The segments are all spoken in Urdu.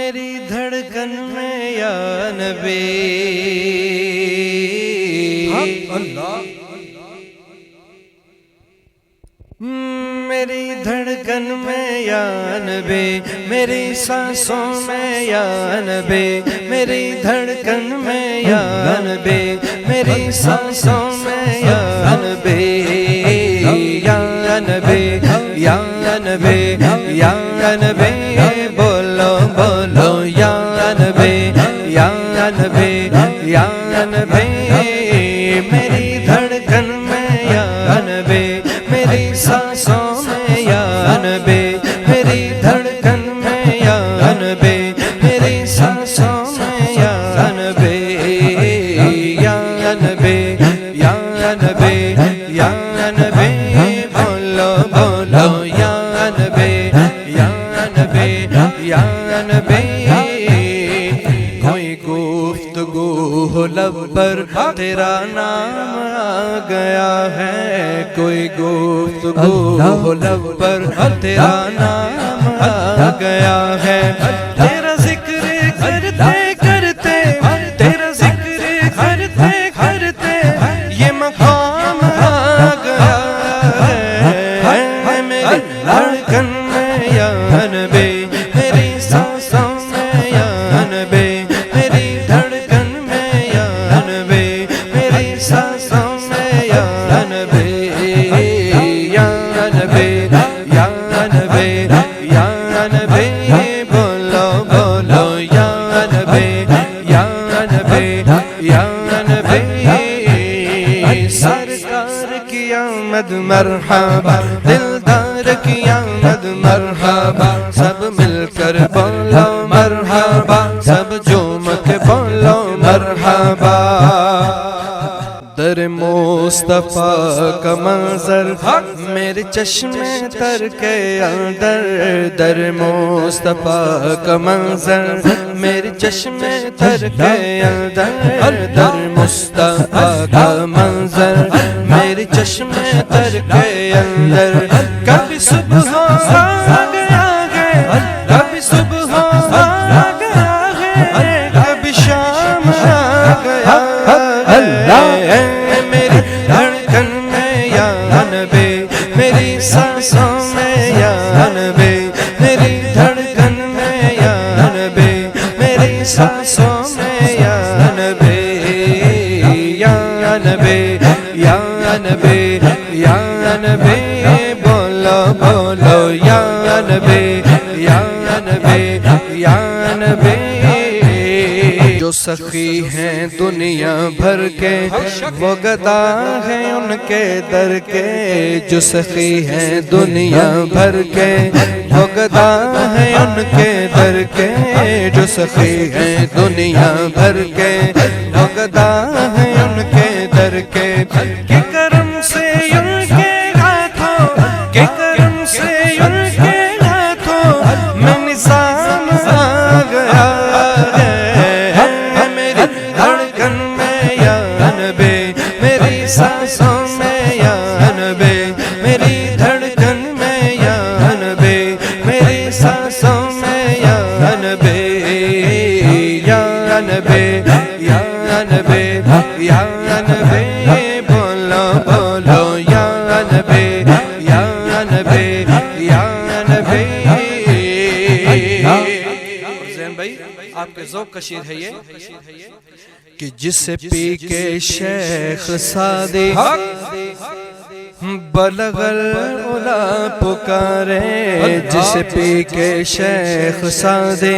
میری دھڑکن میں یا نبی اللہ میری دھڑکن میں یا نبی میری سانسوں میں یا نبی میری دھڑکن میں یا نبی میری سانسوں میں یا نبی یا نبی یا نبی یا نبی بولو بولو یا نبی یا نبی یا نبی میری دھڑکن میں یا نبی میری سانسوں میں یا نبی میری دھڑکن میں یا نبی میری سانسوں میں یا نبی یا نبی یا نبی یا نبی بولو بولو یا نبی یا نبی یا نبی کوئی گفتگو ہو لب پر تیرا نام آ گیا ہے کوئی گفتگو ہو لب پر تیرا نام آ گیا ہے تیرا ذکر کرتے کرتے تیرا ذکر کرتے کرتے یہ مقام آ گیا ہے میری دھڑکن میں یا نبی میری سانسوں میں یا نبی میری دھڑکن میں یا نبی میری سانسوں میں یا نبی یا نبی یا نبی یا نبی بولو بولو یا نبی یا نبی یا نبی سرکار کی آمد مرحبا دلدار کی آمد مرحبا سب مل کر بولو مرحبا سب جھوم کے بولو مرحبا در مصطفیٰ کا منظر میرے چشمے تر کے اندر در مصطفیٰ کا منظر میرے چشمے تر کے اندر در مصطفیٰ کا منظر میرے چشمے تر کے اندر کبھی صبح آ گیا ہے کبھی صبح آ گیا ہے کبھی شام آ گیا ہے میری دھڑکن میں یا نبی میری سانسوں میں یا نبی میری دھڑکن میں یا نبی میری سانسوں میں یا نبی یا نبی یا نبی یا نبی بولو بولو یا نبی یا نبی یا نبی جو سخی ہیں دنیا بھر کے وہ گدا ہیں ان کے در کے جو سخی ہیں دنیا بھر کے وہ گدا ہیں ان کے در کے جو سخی ہیں دنیا بھر کے وہ گدا ہیں ان کے در کے کہ کرم سے ان کے ہاتھوں کہ کرم سے ان کے ہاتھوں میں نظام آ گیا سانسوں میں یا نبی میری دھڑکن میں یا نبی میری سانسوں میں یا نبی یا نبی یا نبی یا نبی بولو بولو یا نبی یا نبی یا نبی حسین بھائی آپ کے ذوق کا شعر ہے یہ کہ جسے پی کے شیخ سادی بلغ العلا پکارے جسے پی کے شیخ سادی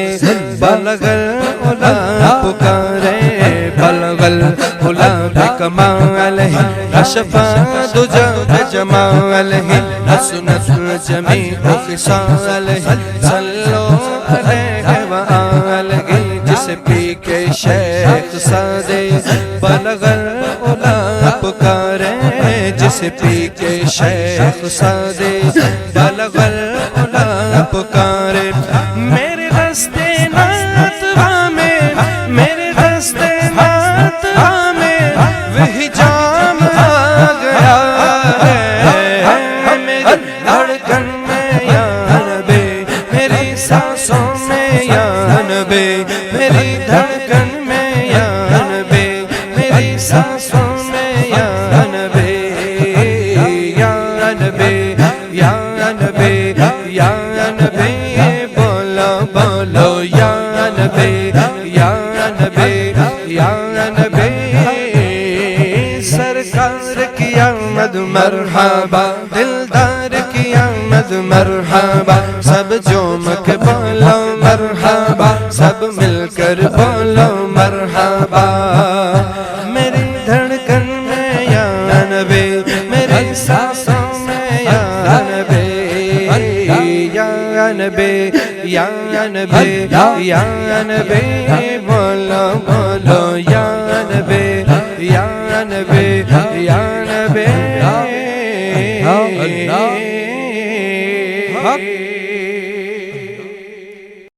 بلغ العلا پکارے بلغ العلا بکمالہ اشفا دجا بجمالہ حسنت جمیع خصالہ صلو علیہ وآلہ جسے پی کے شیخ سادے بلغ العلا پکارے جسے پی کے شیخ سادے بلغ العلا پکارے میرے راستے ناتوا میں میرے راستے ناتوا میں وہی جام آ گیا ہے میری دھڑکن میں یا نبی میری سانسوں سانسوں میں یا نبی، میری دھڑکن میں یا نبی، میری سانسوں میں یا نبی، یا نبی، یا نبی، یا نبی، بولو بولو یا نبی، یا نبی، یا نبی، سرکار کی آمد مرحبا، دلدار کی آمد مرحبا، سب جوم کے بولو مرحبا، سب مل کر بولو مرحبا، میری دھڑکن میں یا نبی، میری سانسوں میں یا نبی، یا نبی، یا نبی، یا نبی، بولو بولو یا نبی، یا نبی، یا نبی،